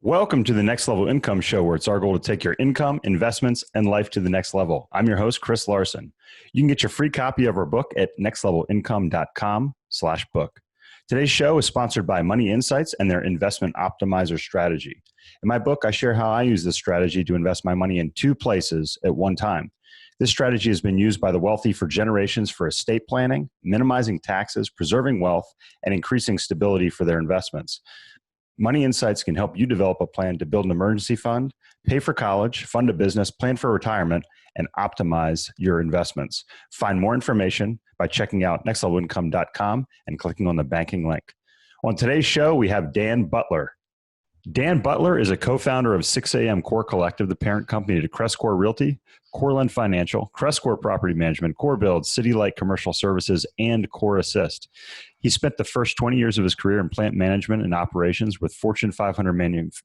Welcome to the Next Level Income Show, where it's our goal to take your income, investments, and life to the next level. I'm your host, Chris Larson. You can get your free copy of our book at nextlevelincome.com/book. Today's show is sponsored by Money Insights and their investment optimizer strategy. In my book, I share how I use this strategy to invest my money in two places at one time. This strategy has been used by the wealthy for generations for estate planning, minimizing taxes, preserving wealth, and increasing stability for their investments. Money Insights can help you develop a plan to build an emergency fund, pay for college, fund a business, plan for retirement, and optimize your investments. Find more information by checking out nextlevelincome.com and clicking on the banking link. On today's show, we have Dan Butler. Dan Butler is a co-founder of 6am Core Collective, the parent company to Crestcore Realty, Coreland Financial, Crestcore Property Management, Core Build, City Light Commercial Services, and Core Assist. He spent the first 20 years of his career in plant management and operations with Fortune 500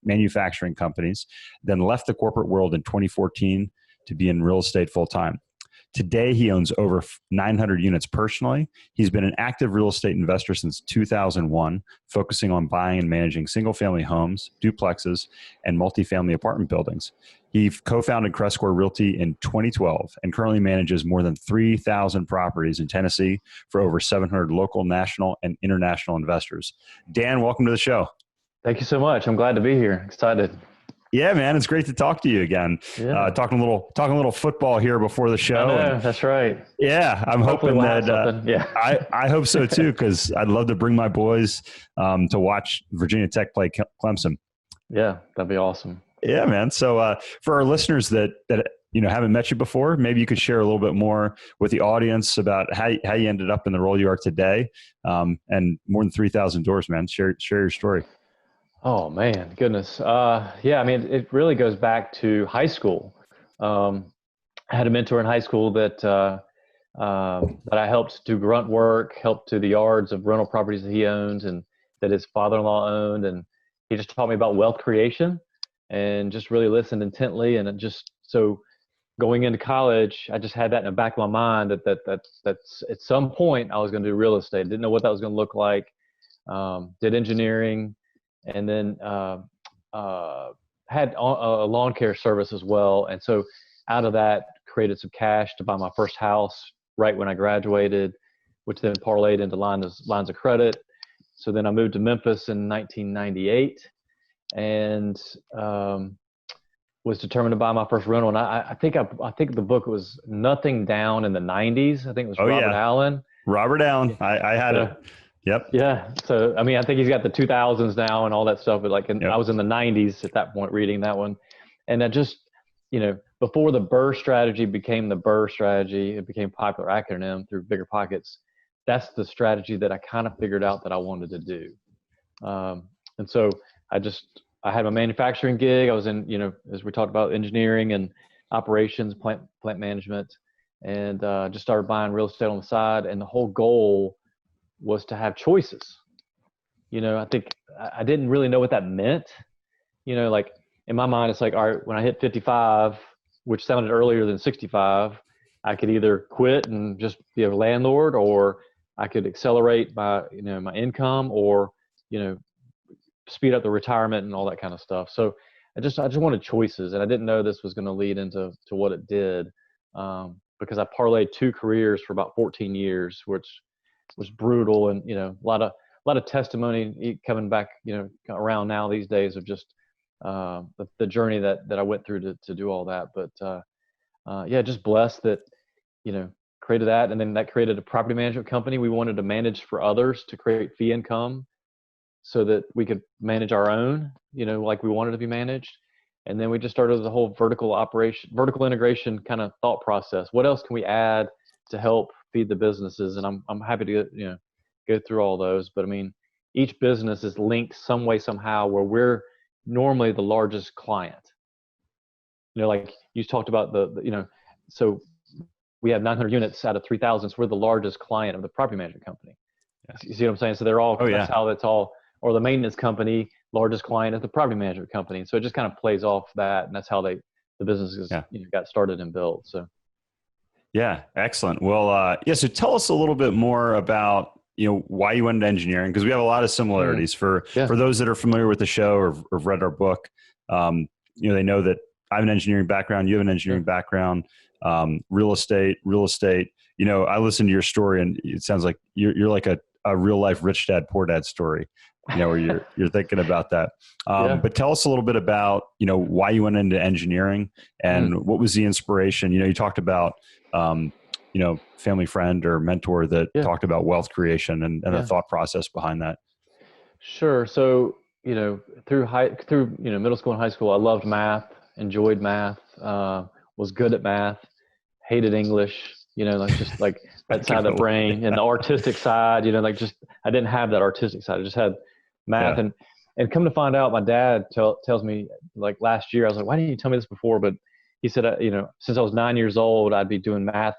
manufacturing companies, then left the corporate world in 2014 to be in real estate full-time. Today, he owns over 900 units personally. He's been an active real estate investor since 2001, focusing on buying and managing single-family homes, duplexes, and multifamily apartment buildings. He co-founded Crestcore Realty in 2012 and currently manages more than 3,000 properties in Tennessee for over 700 local, national, and international investors. Dan, welcome to the show. Thank you so much. I'm glad to be here. Excited. Yeah, man, it's great to talk to you again. Yeah. Talking a little football here before the show. I know, that's right. Yeah, I'm Hopefully hoping we'll that. Yeah, I hope so too, because I'd love to bring my boys to watch Virginia Tech play Clemson. Yeah, that'd be awesome. Yeah, man. So for our listeners that haven't met you before, maybe you could share a little bit more with the audience about how you ended up in the role you are today, and more than 3,000 doors, man. Share your story. Oh man, goodness. Yeah, I mean, it really goes back to high school. I had a mentor in high school that I helped do grunt work, helped to the yards of rental properties that he owned and that his father-in-law owned, and he just taught me about wealth creation and just really listened intently. And so going into college, I just had that in the back of my mind that's at some point I was going to do real estate. Didn't know what that was going to look like. Did engineering. And then had a lawn care service as well. And so out of that, created some cash to buy my first house right when I graduated, which then parlayed into lines of credit. So then I moved to Memphis in 1998 and was determined to buy my first rental. And I think the book was Nothing Down in the 90s. I think it was Robert Allen. Robert Allen. I had it. Yep. Yeah. So, I mean, I think he's got the 2000s now and all that stuff, but I was in the 90s at that point reading that one. And I just, before the BRRRR strategy became the BRRRR strategy, it became a popular acronym through Bigger Pockets. That's the strategy that I kind of figured out that I wanted to do. And so I had my manufacturing gig. I was in, as we talked about, engineering and operations, plant management, and just started buying real estate on the side. And the whole goal was to have choices. I think I didn't really know what that meant. Like in my mind, it's like, all right, when I hit 55, which sounded earlier than 65, I could either quit and just be a landlord, or I could accelerate my income, or, speed up the retirement and all that kind of stuff. So I just wanted choices, and I didn't know this was going to lead into what it did, because I parlayed two careers for about 14 years, which was brutal, and a lot of testimony coming back around now these days of just the journey that I went through to do all that. But just blessed that created that, and then that created a property management company. We wanted to manage for others to create fee income so that we could manage our own, like we wanted to be managed. And then we just started the whole vertical integration kind of thought process. What else can we add to help feed the businesses? And I'm happy to go through all those. But I mean, each business is linked some way, somehow, where we're normally the largest client. Like you talked about so we have 900 units out of 3,000. So we're the largest client of the property management company. Yes. You see what I'm saying? So they're all, that's how it's all, or the maintenance company, largest client is the property management company. So it just kind of plays off that. And that's how the businesses got started and built. So. Yeah. Excellent. Well, so tell us a little bit more about why you went into engineering, because we have a lot of similarities. For Yeah. those that are familiar with the show or have read our book, they know that I have an engineering background, you have an engineering background, real estate. I listened to your story, and it sounds like you're like a real life rich dad, poor dad story, where you're thinking about that. But tell us a little bit about, why you went into engineering and what was the inspiration. You talked about, family friend or mentor that talked about wealth creation and the thought process behind that. Sure. So, through middle school and high school, I loved math, enjoyed math, was good at math, hated English, just like that side of the brain, and the artistic side, I didn't have that artistic side. I just had math. And come to find out, my dad tells me, like, last year, I was like, why didn't you tell me this before? But he said, since I was 9 years old, I'd be doing math,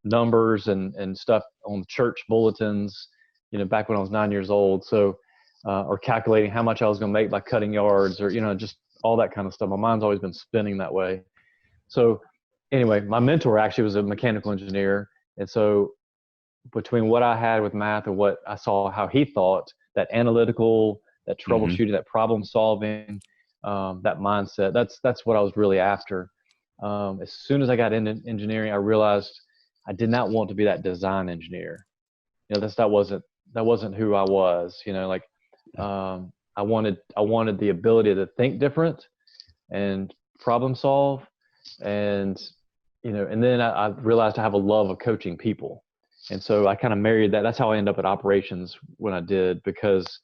numbers and stuff on church bulletins, back when I was 9 years old. So, or calculating how much I was going to make by cutting yards, or, just all that kind of stuff. My mind's always been spinning that way. So anyway, my mentor actually was a mechanical engineer. And so between what I had with math and what I saw, how he thought, that analytical, that troubleshooting, that problem solving, that mindset, that's what I was really after. As soon as I got into engineering, I realized I did not want to be that design engineer. That wasn't who I was. I wanted the ability to think different and problem solve, and then I realized I have a love of coaching people, and so I kind of married that. That's how I ended up at operations when I did, because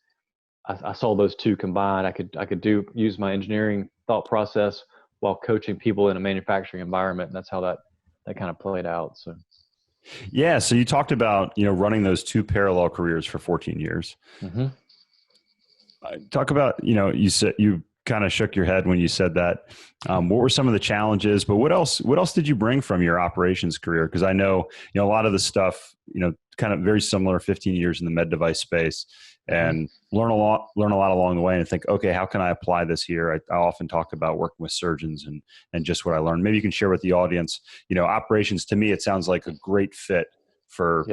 I saw those two combined. I could use my engineering thought process while coaching people in a manufacturing environment, and that's how that kind of played out. So. Yeah. So you talked about, running those two parallel careers for 14 years. Mm-hmm. Talk about, you said you kind of shook your head when you said that. What were some of the challenges, but what else did you bring from your operations career? Because I know, a lot of the stuff, kind of very similar, 15 years in the med device space, and learn a lot along the way, and think, okay, how can I apply this here? I often talk about working with surgeons and just what I learned. Maybe you can share with the audience, operations, to me, it sounds like a great fit for,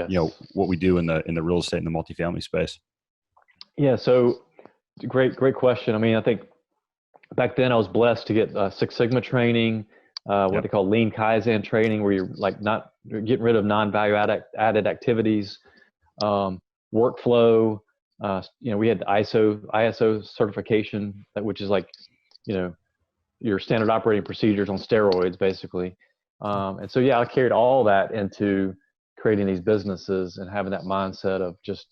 what we do in the real estate and the multifamily space. Yeah. So great question. I mean, I think back then I was blessed to get Six Sigma training, what they call lean Kaizen training, where you're you're getting rid of non-value added activities, workflow. We had the ISO certification, which is like, your standard operating procedures on steroids, basically. And so, I carried all that into creating these businesses and having that mindset of just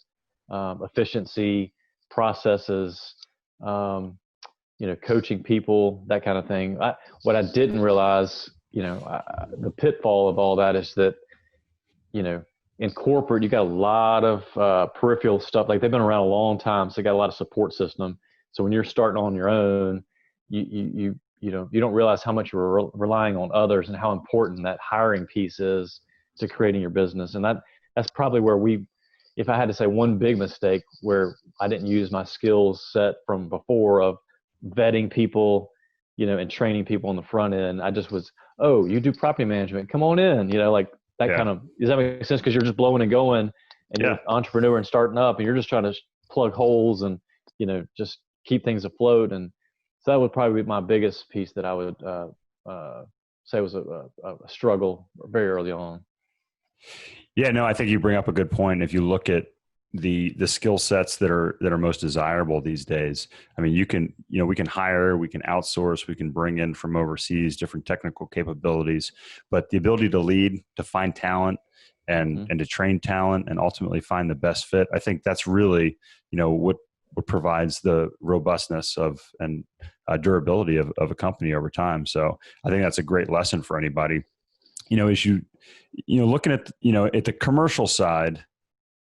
efficiency, processes, coaching people, that kind of thing. What I didn't realize, the pitfall of all that is that, in corporate, you got a lot of peripheral stuff. Like, they've been around a long time, so they got a lot of support system. So when you're starting on your own, you don't realize how much you're relying on others and how important that hiring piece is to creating your business. And that's probably where if I had to say one big mistake where I didn't use my skills set from before of vetting people, and training people on the front end, I just was, oh, you do property management, come on in, like that kind of, does that make sense? Because you're just blowing and going, and you're an entrepreneur and starting up, and you're just trying to plug holes and, just keep things afloat. And so that would probably be my biggest piece that I would say was a struggle very early on. Yeah, no, I think you bring up a good point. If you look at the skill sets that are most desirable these days, I mean, we can hire, we can outsource, we can bring in from overseas different technical capabilities, but the ability to lead, to find talent, and to train talent, and ultimately find the best fit, I think that's really, what provides the robustness of and durability of a company over time. So I think that's a great lesson for anybody. As looking at, at the commercial side,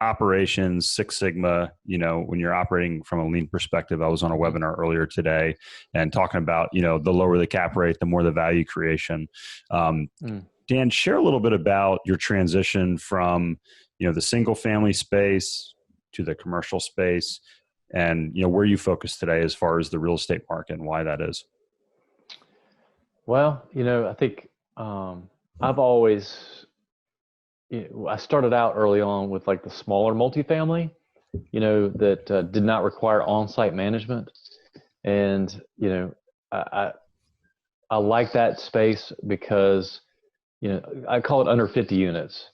operations, Six Sigma, when you're operating from a lean perspective, I was on a webinar earlier today and talking about, the lower the cap rate, the more the value creation. Dan, share a little bit about your transition from, the single family space to the commercial space, and, where you focus today as far as the real estate market and why that is. Well, I think I've always I started out early on with like the smaller multifamily, that did not require on-site management. And, I like that space because, I call it under 50 units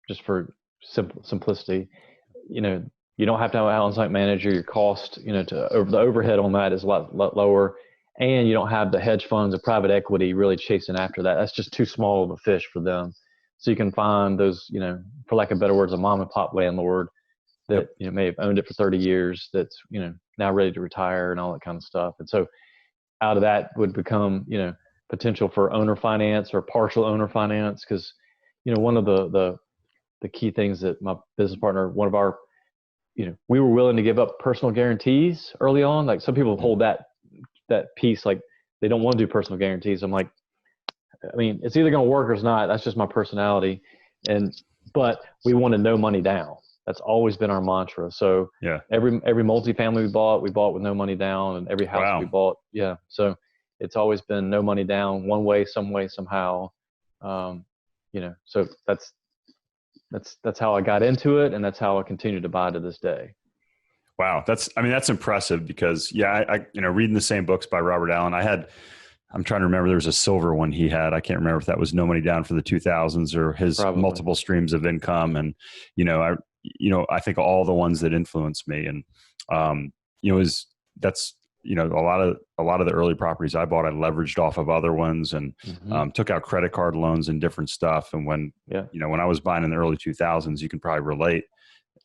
just for simplicity. You don't have to have an on-site manager. Your cost, the overhead on that is a lot lower. And you don't have the hedge funds or private equity really chasing after that. That's just too small of a fish for them. So you can find those, for lack of better words, a mom and pop landlord that, may have owned it for 30 years that's, now ready to retire and all that kind of stuff. And so out of that would become, potential for owner finance or partial owner finance. Cause, one of the key things that my business partner, one of our, we were willing to give up personal guarantees early on. Like some people hold that piece, like they don't want to do personal guarantees. I'm like, I mean, it's either going to work or it's not. That's just my personality. But we wanted no money down. That's always been our mantra. So every multifamily we bought with no money down, and every house we bought. Yeah. So it's always been no money down, one way, some way, somehow. So that's how I got into it. And that's how I continue to buy to this day. Wow. That's impressive because I reading the same books by Robert Allen, I'm trying to remember, there was a silver one he had. I can't remember if that was No Money Down for the 2000s or his multiple streams of income. And, I think all the ones that influenced me and, that's, a lot of the early properties I bought, I leveraged off of other ones and took out credit card loans and different stuff. And when, when I was buying in the early 2000s, you can probably relate.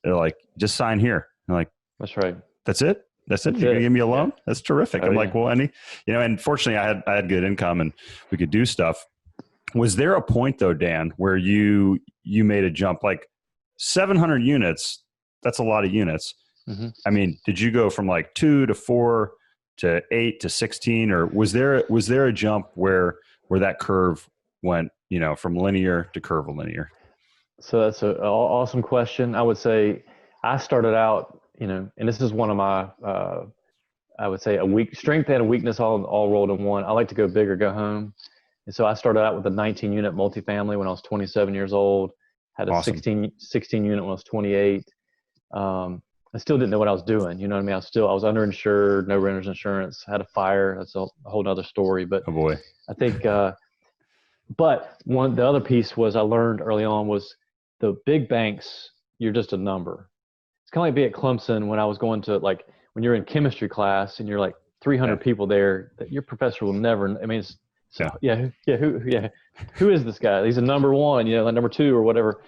They're like, just sign here. I'm like, that's right. That's it. You're going to give me a loan? Yeah. That's terrific. I'm like, well, and fortunately I had good income and we could do stuff. Was there a point though, Dan, where you made a jump, like 700 units? That's a lot of units. Mm-hmm. I mean, did you go from like 2 to 4 to 8 to 16, or was there a jump where that curve went, from linear to curvilinear? So that's an awesome question. I would say I started out, and this is one of my, I would say a strength and a weakness all rolled in one. I like to go big or go home. And so I started out with a 19 unit multifamily when I was 27 years old, had a awesome. 16 unit when I was 28. I still didn't know what I was doing. You know what I mean? I was underinsured, no renter's insurance, had a fire. That's a whole nother story. But oh boy, I think, but the other piece was I learned early on was the big banks, you're just a number. It's kind of like being at Clemson when I was going to, like, when you're in chemistry class and you're like 300 people there, that your professor will never, I mean, who is this guy? He's a number one, like number two or whatever.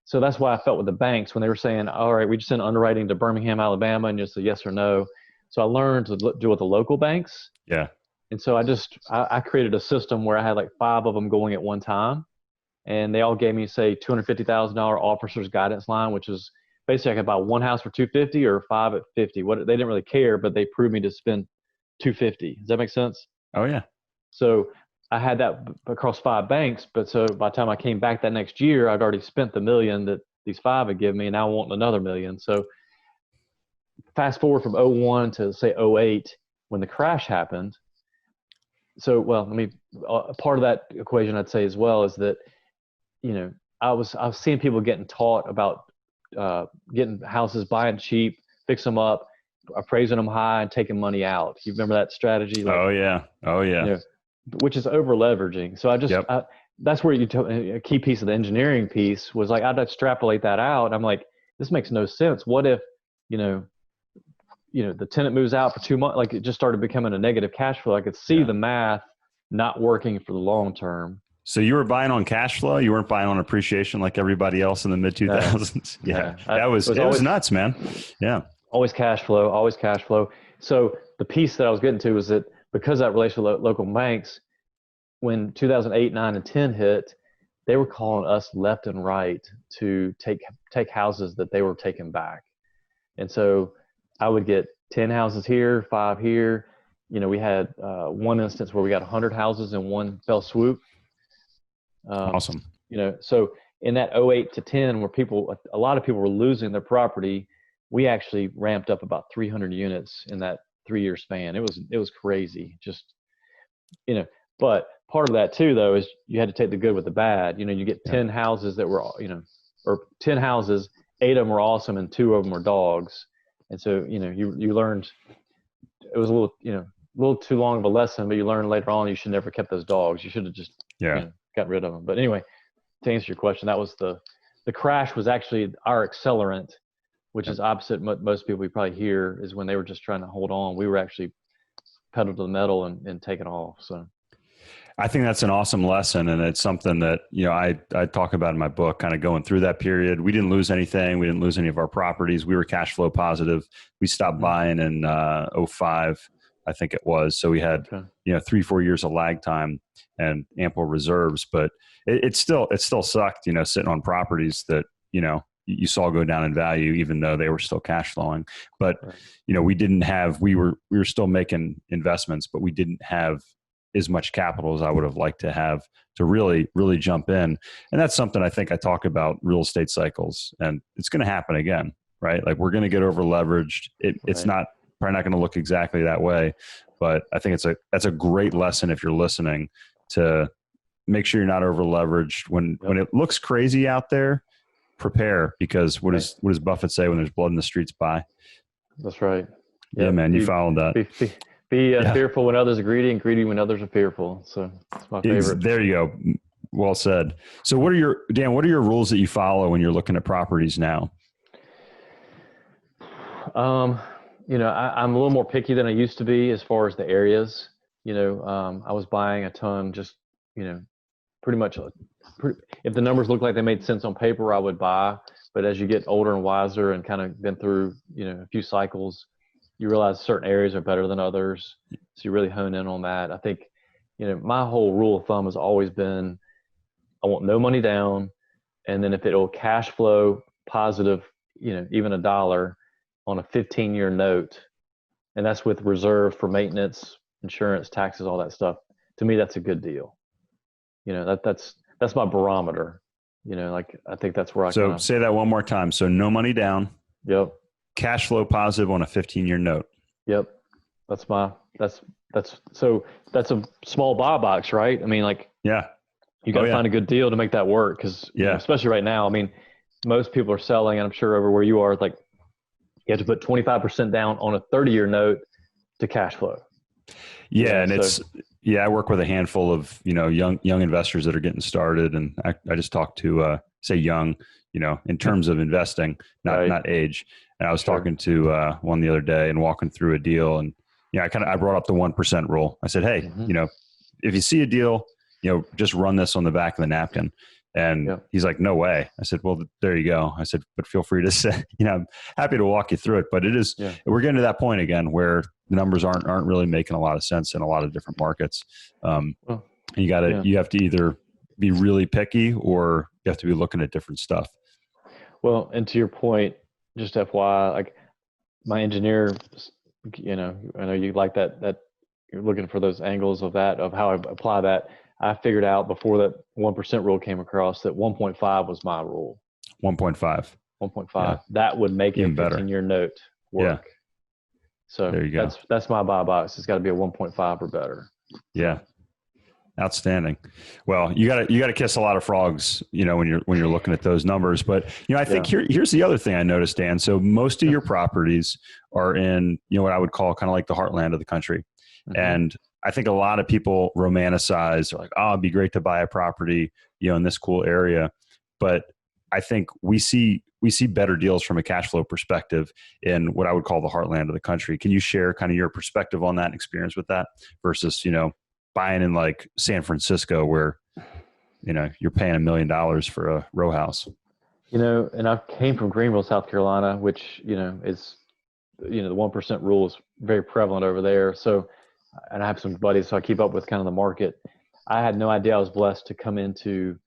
So that's why I felt with the banks when they were saying, all right, we just send underwriting to Birmingham, Alabama, and just a yes or no. So I learned to do with the local banks. Yeah. And so I created a system where I had like 5 of them going at one time. And they all gave me, say, $250,000 officer's guidance line, which is basically I could buy one house for $250 or 5 at $50. They didn't really care, but they proved me to spend $250. Does that make sense? Oh yeah. So I had that across 5 banks, but so by the time I came back that next year, I'd already spent the $1 million that these 5 had given me, and now I want another $1 million. So fast forward from 01 to say 08, when the crash happened. So, well, part of that equation I'd say as well is that, I was seeing people getting taught about getting houses, buying cheap, fix them up, appraising them high, and taking money out. You remember that strategy? Like, oh yeah. Which is over leveraging. So that's where a key piece of the engineering piece was like, I'd extrapolate that out. I'm like, this makes no sense. What if, the tenant moves out for 2 months, like it just started becoming a negative cash flow. I could see the math not working for the long term. So you were buying on cash flow? You weren't buying on appreciation like everybody else in the mid 2000s? Yeah. It was nuts, man. Yeah. Always cash flow. So the piece that I was getting to was that because of that relation with local banks, when 2008, 9, and 10 hit, they were calling us left and right to take houses that they were taking back. And so I would get 10 houses here, 5 here. We had one instance where we got 100 houses in one fell swoop. Awesome. So in that 08 to 10, where a lot of people were losing their property, we actually ramped up about 300 units in that 3-year span. It was crazy. Just, But part of that too, though, is you had to take the good with the bad. You get 10 houses that were, or 10 houses, 8 of them were awesome and 2 of them were dogs. And so, you learned, it was a little too long of a lesson, but you learned later on you should never kept those dogs. You should have just got rid of them. But anyway, to answer your question, that was the crash was actually our accelerant, which is opposite most people we probably hear, is when they were just trying to hold on. We were actually pedal to the metal and taking off. So I think that's an awesome lesson. And it's something that, I talk about in my book, kind of going through that period. We didn't lose anything. We didn't lose any of our properties. We were cash flow positive. We stopped buying in 05, I think it was. So we had, 3-4 years of lag time and ample reserves, but it still sucked, sitting on properties that, you saw go down in value, even though they were still cash flowing. But, we were still making investments, but we didn't have as much capital as I would have liked to have to really, really jump in. And that's something I think I talk about real estate cycles, and it's going to happen again, right? Like, we're going to get over leveraged. It's probably not going to look exactly that way, but I think that's a great lesson if you're listening, to make sure you're not over leveraged. When it looks crazy out there, prepare, because what does Buffett say? When there's blood in the streets, buy. That's right. Yeah, man, you followed that. Be fearful when others are greedy, and greedy when others are fearful. So that's my favorite. There you go. Well said. So what are your rules that you follow when you're looking at properties now? I'm a little more picky than I used to be as far as the areas. I was buying a ton, just, pretty much if the numbers looked like they made sense on paper, I would buy. But as you get older and wiser and kind of been through, a few cycles, you realize certain areas are better than others. So you really hone in on that. I think, my whole rule of thumb has always been, I want no money down. And then if it'll cash flow positive, even $1 on a 15-year note, and that's with reserve for maintenance, insurance, taxes, all that stuff. To me, that's a good deal. That's my barometer. I think that's where So say that one more time. So no money down. Yep. Cash flow positive on a 15-year note. Yep. That's a small buy box, right? I mean, you got to find a good deal to make that work. Cause especially right now, I mean, most people are selling, and I'm sure over where you are, like, you have to put 25% down on a 30-year note to cash flow. Yeah. And I work with a handful of, young investors that are getting started. And I just talked to, say young, in terms of investing, not age. And I was talking to one the other day and walking through a deal, and I brought up the 1% rule. I said, hey, if you see a deal, just run this on the back of the napkin. And he's like, no way. I said, well, there you go. I said, but feel free to say, I'm happy to walk you through it. But it is, we're getting to that point again where the numbers aren't really making a lot of sense in a lot of different markets. You have to either be really picky, or you have to be looking at different stuff. Well, and to your point, just FYI, like, my engineer, I know you like that you're looking for those angles of how I apply that. I figured out before that 1% rule came across that 1.5 was my rule. 1.5. 1.5. Yeah. That would make a 15-year note work. Yeah. So there you go. That's my buy box. It's got to be a 1.5 or better. Yeah. Outstanding. Well, you got to kiss a lot of frogs, when you're looking at those numbers. But I think here's the other thing I noticed, Dan. So most of your properties are in what I would call kind of like the heartland of the country, and I think a lot of people romanticize. They're like, oh, it'd be great to buy a property, in this cool area. But I think we see better deals from a cash flow perspective in what I would call the heartland of the country. Can you share kind of your perspective on that and experience with that versus, buying in like San Francisco where, you're paying $1 million for a row house? And I came from Greenville, South Carolina, which, is, the 1% rule is very prevalent over there. So, and I have some buddies, so I keep up with kind of the market. I had no idea I was blessed to come into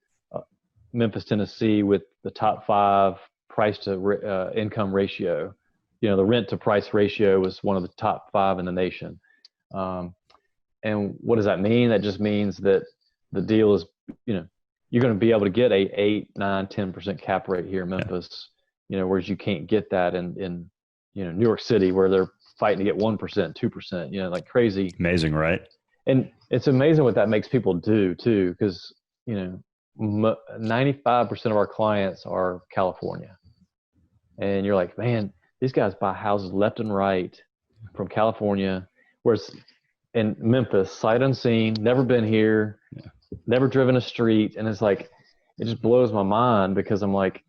Memphis, Tennessee with the top 5 price to income ratio. The rent to price ratio was one of the top 5 in the nation. And what does that mean? That just means that the deal is, you're going to be able to get a 8, 9, 10% cap rate here in Memphis, whereas you can't get that in New York City, where they're fighting to get 1%, 2%, like crazy. Amazing, right? And it's amazing what that makes people do too, because, 95% of our clients are California. And you're like, man, these guys buy houses left and right from California, whereas in Memphis, sight unseen, never been here, never driven a street. And it's like, it just blows my mind, because I'm like,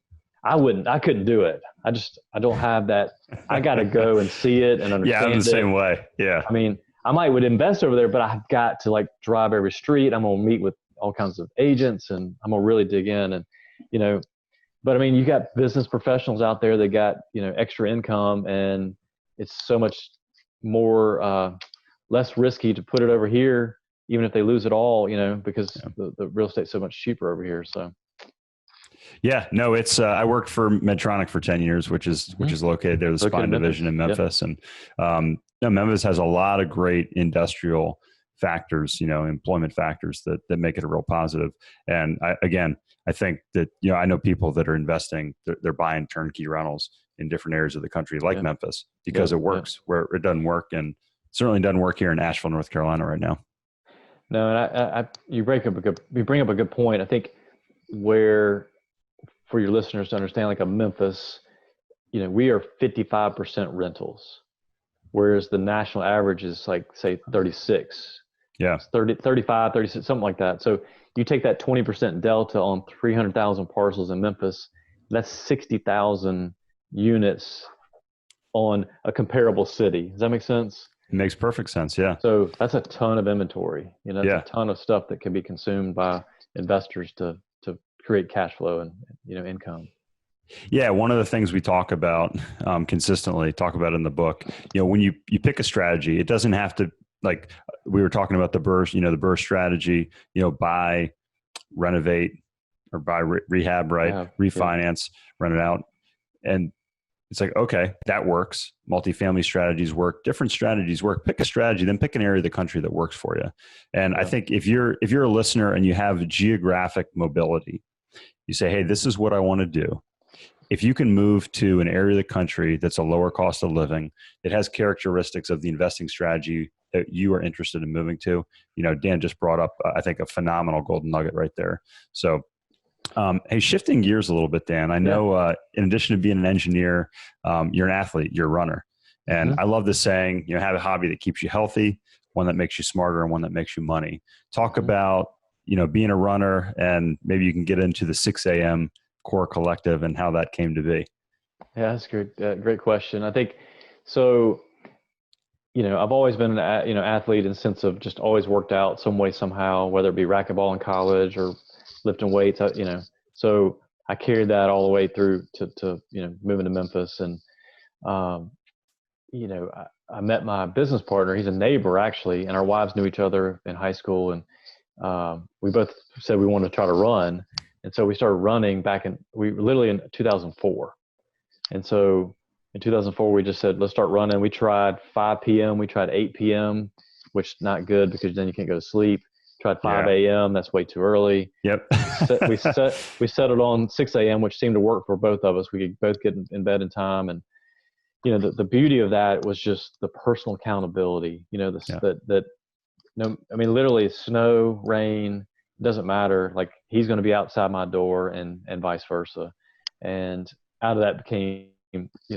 I couldn't do it. I don't have that. I got to go and see it and understand it. Yeah, I'm the same way. Yeah. I mean, I would invest over there, but I've got to drive every street. I'm going to meet with all kinds of agents, and I'm going to really dig in. And, but I mean, you got business professionals out there that got, extra income, and it's so much more, less risky to put it over here, even if they lose it all, because the real estate's so much cheaper over here. So. Yeah, no, it's, I worked for Medtronic for 10 years, which is located there, the spine division in Memphis. Yep. And, Memphis has a lot of great industrial factors, employment factors that make it a real positive. And I think that, I know people that are investing, they're buying turnkey rentals in different areas of the country, like Memphis, because it works where it doesn't work. And certainly doesn't work here in Asheville, North Carolina right now. No, and you bring up a good point. I think where, for your listeners to understand, like a Memphis, we are 55% rentals, whereas the national average is say 36. Yeah. 30, 35, 36, something like that. So you take that 20% delta on 300,000 parcels in Memphis, that's 60,000 units on a comparable city. Does that make sense? It makes perfect sense. Yeah. So that's a ton of inventory, that's a ton of stuff that can be consumed by investors to create cash flow and, income. Yeah. One of the things we talk about consistently, talk about in the book, when you pick a strategy, it doesn't have to, like we were talking about the BRRRR strategy, buy, renovate, or buy, rehab, right? Refinance, rent it out. And it's like, okay, that works. Multifamily strategies work. Different strategies work. Pick a strategy, then pick an area of the country that works for you. And I think if you're a listener and you have geographic mobility, you say, hey, this is what I want to do. If you can move to an area of the country that's a lower cost of living, it has characteristics of the investing strategy that you are interested in moving to. Dan just brought up, I think, a phenomenal golden nugget right there. So, hey, shifting gears a little bit, Dan, I know in addition to being an engineer, you're an athlete, you're a runner. And I love this saying, have a hobby that keeps you healthy, one that makes you smarter, and one that makes you money. Talk about, being a runner, and maybe you can get into the 6 a.m. core collective and how that came to be. Yeah, that's great. Great question. I think so. I've always been an athlete in the sense of just always worked out some way, somehow, whether it be racquetball in college or lifting weights, so I carried that all the way through to moving to Memphis. And, I met my business partner. He's a neighbor actually, and our wives knew each other in high school. And, we both said we wanted to try to run. And so we started running literally in 2004. And so in 2004, we just said, let's start running. We tried 5 p.m. We tried 8 p.m., which not good because then you can't go to sleep. Tried 5 a.m. That's way too early. Yep. we settled on 6 a.m., which seemed to work for both of us. We could both get in bed in time. And, the beauty of that was just the personal accountability, literally snow, rain, doesn't matter. Like he's going to be outside my door and vice versa. And out of that became,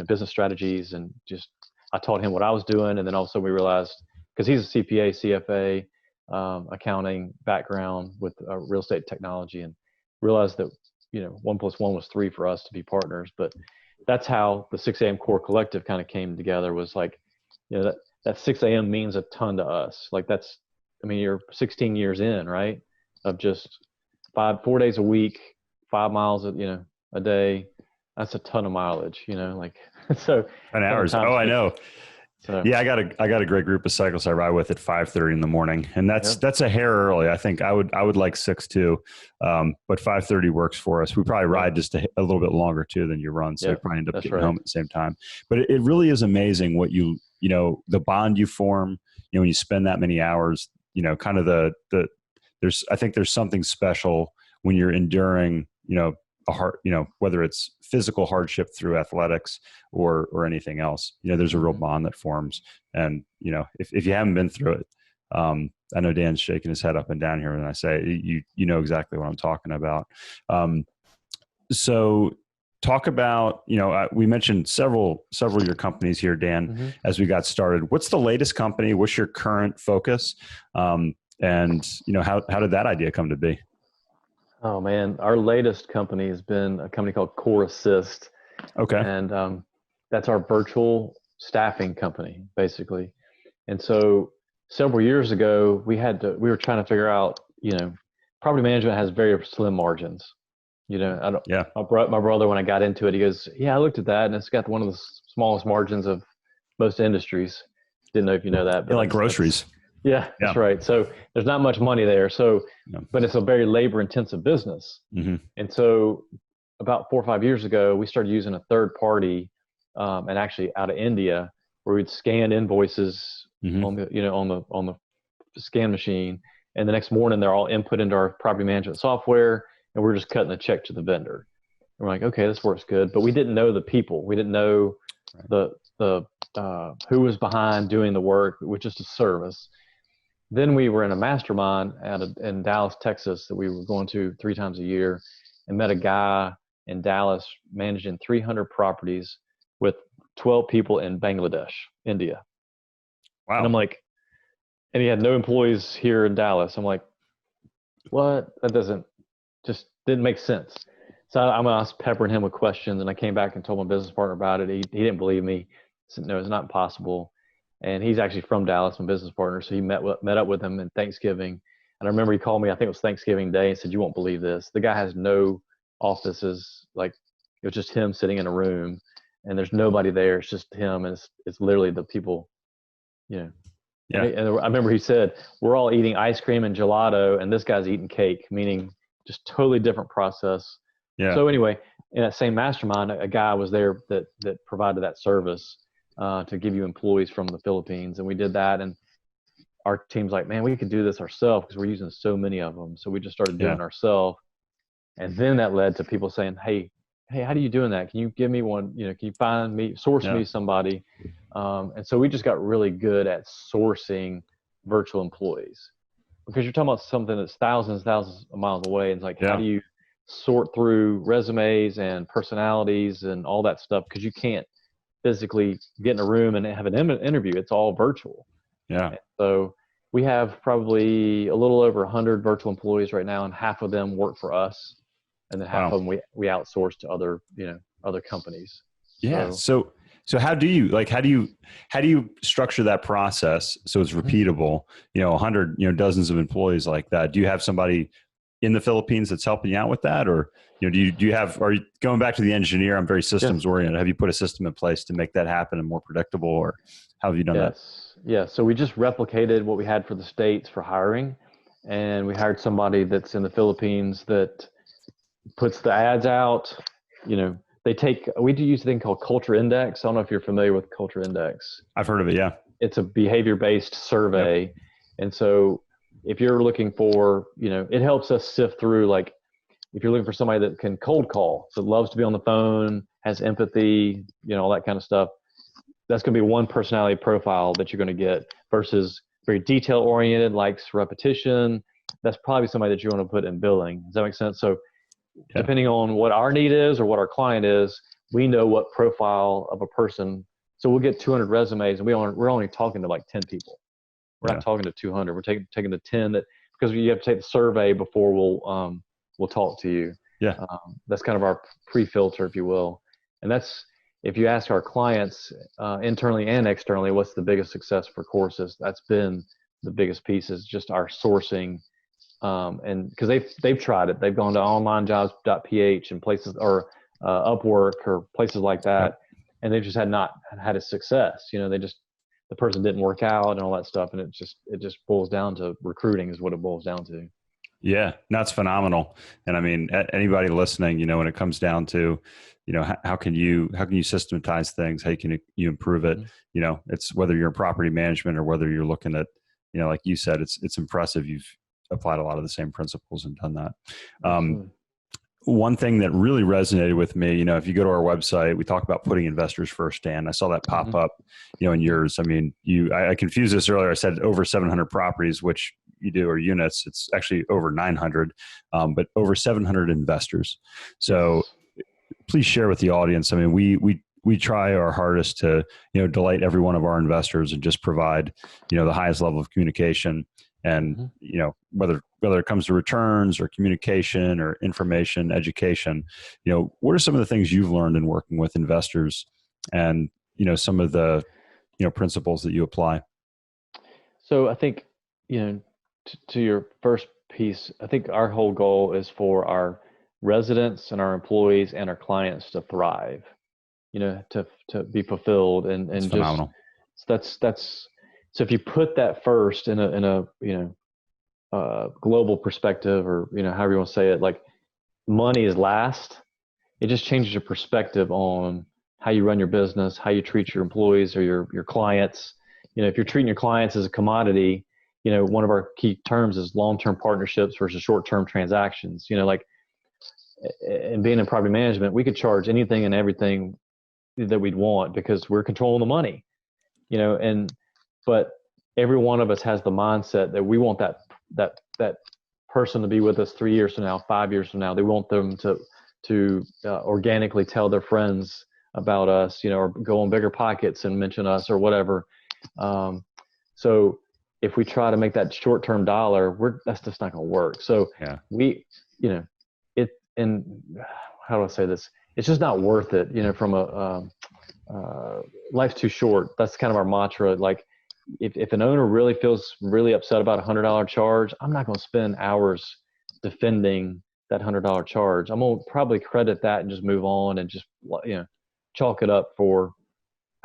business strategies, and just, I taught him what I was doing. And then also we realized, because he's a CPA, CFA, accounting background with real estate technology, and realized that, 1 + 1 was 3 for us to be partners. But that's how the 6 a.m. core collective kind of came together, was like, that 6 a.m. means a ton to us. Like you're 16 years in, right? Of just 4 days a week, 5 miles, a day. That's a ton of mileage, so. 10 hours. Oh, I know. So, yeah, I got a great group of cyclists I ride with at 5:30 in the morning, and that's a hair early. I think I would like 6 too, but 5:30 works for us. We probably ride just a little bit longer too than you run, so we probably end up getting home at the same time. But it really is amazing what the bond you form, when you spend that many hours. Kind of I think there's something special when you're enduring, a hard, whether it's physical hardship through athletics or anything else, there's a real bond that forms. And, if you haven't been through it, I know Dan's shaking his head up and down here when I say you know exactly what I'm talking about. So talk about, we mentioned several of your companies here, Dan, as we got started. What's the latest company? What's your current focus? And how did that idea come to be? Oh man, our latest company has been a company called Core Assist. Okay. And that's our virtual staffing company, basically. And so several years ago, we were trying to figure out, property management has very slim margins. My brother, when I got into it, he goes, yeah, I looked at that and it's got one of the smallest margins of most industries. Didn't know if you know that. But like groceries. Yeah, that's right. So there's not much money there. But it's a very labor intensive business. And so about 4 or 5 years ago, we started using a third party, and actually out of India, where we'd scan invoices on the scan machine, and the next morning they're all input into our property management software, and we're just cutting the check to the vendor. And we're like, okay, this works good, but we didn't know the people. We didn't know the who was behind doing the work. It was just a service. Then we were in a mastermind in Dallas, Texas, that we were going to 3 times a year, and met a guy in Dallas managing 300 properties with 12 people in Bangladesh, India. Wow. And I'm like, and he had no employees here in Dallas. I'm like, what? That didn't make sense. So I was peppering him with questions, and I came back and told my business partner about it. He didn't believe me. He said, no, it's not possible. And he's actually from Dallas, my business partner. So he met up with him in Thanksgiving. And I remember he called me, I think it was Thanksgiving Day, and said, you won't believe this. The guy has no offices. Like, it was just him sitting in a room, and there's nobody there. It's just him. And it's literally the people, Yeah. And I remember he said, we're all eating ice cream and gelato, and this guy's eating cake, meaning just totally different process. Yeah. So anyway, in that same mastermind, a guy was there that provided that service to give you employees from the Philippines. And we did that. And our team's like, man, we could do this ourselves because we're using so many of them. So we just started doing it ourselves. And then that led to people saying, hey, how are you doing that? Can you give me one? Can you source me somebody? And so we just got really good at sourcing virtual employees, because you're talking about something that's thousands of miles away. And it's like, how do you sort through resumes and personalities and all that stuff? Because you can't physically get in a room and have an interview. It's all virtual. Yeah. And so we have probably a little over 100 virtual employees right now, and half of them work for us, and then half of them we outsource to other companies. Yeah. So how do you structure that process so it's repeatable? 100, dozens of employees like that. Do you have somebody in the Philippines that's helping you out with that, or are you going back to the engineer? I'm very systems oriented. Have you put a system in place to make that happen and more predictable, or how have you done that? Yeah. So we just replicated what we had for the States for hiring, and we hired somebody that's in the Philippines that puts the ads out. We do use a thing called Culture Index. I don't know if you're familiar with Culture Index. I've heard of it. Yeah. It's a behavior-based survey. Yep. And so if you're looking for, it helps us sift through, like, if you're looking for somebody that can cold call, so loves to be on the phone, has empathy, all that kind of stuff, that's going to be one personality profile that you're going to get, versus very detail oriented, likes repetition. That's probably somebody that you want to put in billing. Does that make sense? So depending on what our need is or what our client is, we know what profile of a person. So we'll get 200 resumes, and we're only talking to like 10 people. We're not talking to 200. We're taking the 10 because you have to take the survey before we'll talk to you. Yeah. That's kind of our pre-filter, if you will. And that's, if you ask our clients internally and externally, what's the biggest success for courses? That's been the biggest piece, is just our sourcing. And because they've tried it, they've gone to onlinejobs.ph and places, or Upwork or places like that, and they've just not had a success. The person didn't work out and all that stuff, and it just boils down to recruiting is what it boils down to. Yeah, that's phenomenal. And I mean, anybody listening, when it comes down to, how can you systematize things? How can you improve it? Mm-hmm. It's whether you're in property management or whether you're looking at, like you said, it's impressive. You've applied a lot of the same principles and done that. one thing that really resonated with me, if you go to our website, we talk about putting investors first, Dan. I saw that pop up, in yours. I mean, I confused this earlier. I said over 700 properties, which you do, or units. It's actually over 900, but over 700 investors. So please share with the audience. I mean, we try our hardest to, delight every one of our investors and just provide, the highest level of communication. And, whether it comes to returns or communication or information, education, what are some of the things you've learned in working with investors and, some of the, principles that you apply? So I think, to your first piece, I think our whole goal is for our residents and our employees and our clients to thrive, to be fulfilled and That's just, phenomenal. that's, so if you put that first in a global perspective, or, however you want to say it, like money is last, it just changes your perspective on how you run your business, how you treat your employees or your clients. If you're treating your clients as a commodity, one of our key terms is long-term partnerships versus short-term transactions. Like, and being in property management, we could charge anything and everything that we'd want because we're controlling the money, but every one of us has the mindset that we want that person to be with us 3 years from now, 5 years from now. They want them to organically tell their friends about us, or go on Bigger Pockets and mention us or whatever. So if we try to make that short-term dollar, that's just not going to work. So and how do I say this? It's just not worth it, from life's too short. That's kind of our mantra. Like, if an owner really feels really upset about $100 charge, I'm not going to spend hours defending that $100 charge. I'm going to probably credit that and just move on and just, chalk it up for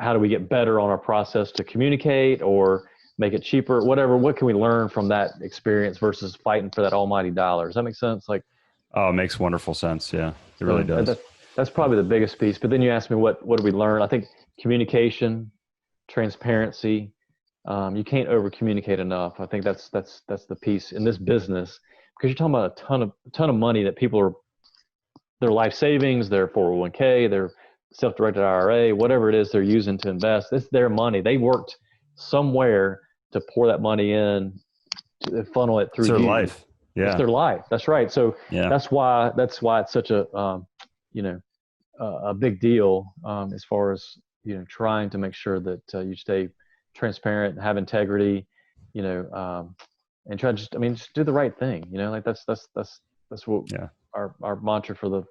how do we get better on our process to communicate or make it cheaper, whatever. What can we learn from that experience versus fighting for that almighty dollar? Does that make sense? Like, oh, it makes wonderful sense. Yeah, it really does. That's probably the biggest piece. But then you asked me, what do we learn? I think communication, transparency. You can't over communicate enough. I think that's the piece in this business, because you're talking about a ton of money that people are, their life savings, their 401k, their self-directed IRA, whatever it is they're using to invest. It's their money. They worked somewhere to pour that money in, to funnel it through it's their life. Yeah. It's their life. That's right. So that's why it's such a big deal, as far as, trying to make sure that you stay transparent and have integrity, and try to just do the right thing. Like that's what our mantra for the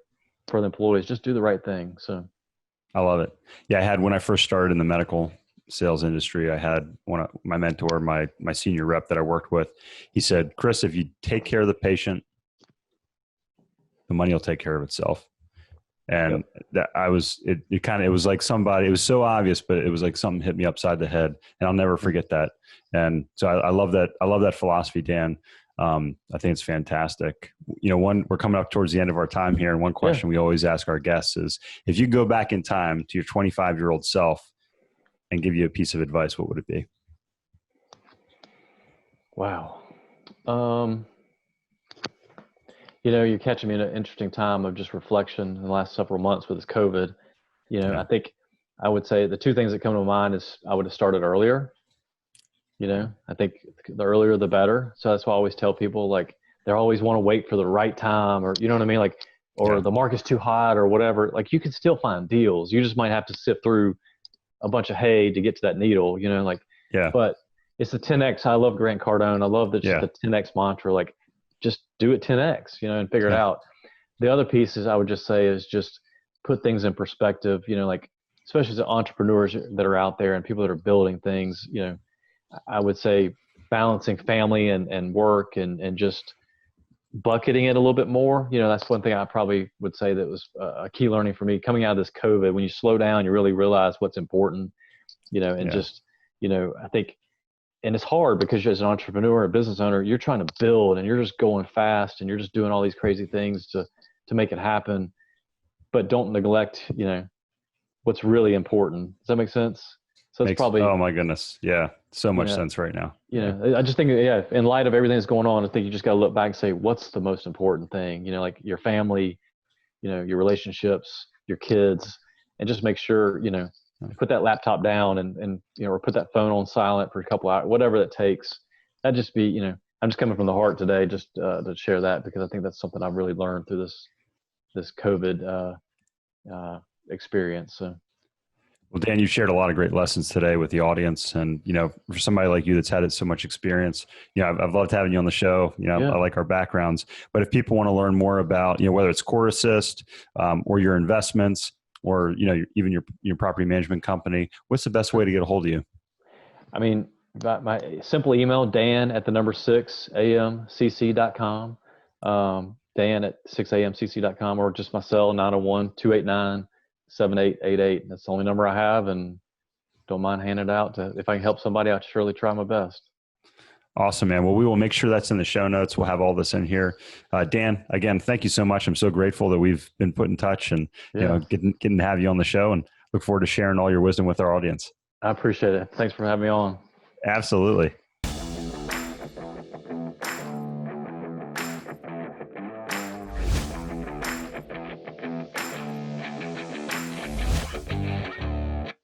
employees, just do the right thing. So I love it. Yeah. I had, when I first started in the medical sales industry, I had one of my mentor, my senior rep that I worked with. He said, Chris, if you take care of the patient, the money will take care of itself. And that it was like somebody, it was so obvious, but it was like something hit me upside the head, and I'll never forget that. And so I love that. I love that philosophy, Dan. I think it's fantastic. We're coming up towards the end of our time here. And one question we always ask our guests is, if you go back in time to your 25-year-old self and give you a piece of advice, what would it be? Wow. You're catching me in an interesting time of just reflection in the last several months with this COVID. I think I would say the two things that come to mind is I would have started earlier. I think the earlier the better. So that's why I always tell people, like, they always want to wait for the right time, or, you know what I mean? Like, or the market's too hot or whatever. Like, you can still find deals. You just might have to sift through a bunch of hay to get to that needle, but it's the 10X. I love Grant Cardone. I love the 10X mantra. Like, just do it 10X, and figure it out. The other pieces I would just say is just put things in perspective, like, especially as entrepreneurs that are out there and people that are building things, I would say balancing family and work and just bucketing it a little bit more. That's one thing I probably would say that was a key learning for me coming out of this COVID. When you slow down, you really realize what's important, just, I think, and it's hard because as an entrepreneur, a business owner, you're trying to build and you're just going fast and you're just doing all these crazy things to make it happen, but don't neglect, what's really important. Does that make sense? So it's probably, oh my goodness. Yeah. So much sense right now. I just think, in light of everything that's going on, I think you just got to look back and say, what's the most important thing? Like your family, your relationships, your kids, and just make sure, put that laptop down and or put that phone on silent for a couple hours, whatever that takes. That'd just be, I'm just coming from the heart today, just to share that, because I think that's something I've really learned through this COVID experience. So. Well, Dan, you shared a lot of great lessons today with the audience, and for somebody like you that's had so much experience, I've loved having you on the show. I like our backgrounds, but if people want to learn more about whether it's Core Assist or your investments, or even your property management company, what's the best way to get a hold of you? I mean, my simple email, dan@6amcc.com, dan@6amcc.com, or just my cell, 901-289-7888. That's the only number I have, and don't mind handing it out. If I can help somebody, I'll surely try my best. Awesome, man. Well, we will make sure that's in the show notes. We'll have all this in here. Dan, again, thank you so much. I'm so grateful that we've been put in touch, and getting to have you on the show, and look forward to sharing all your wisdom with our audience. I appreciate it. Thanks for having me on. Absolutely.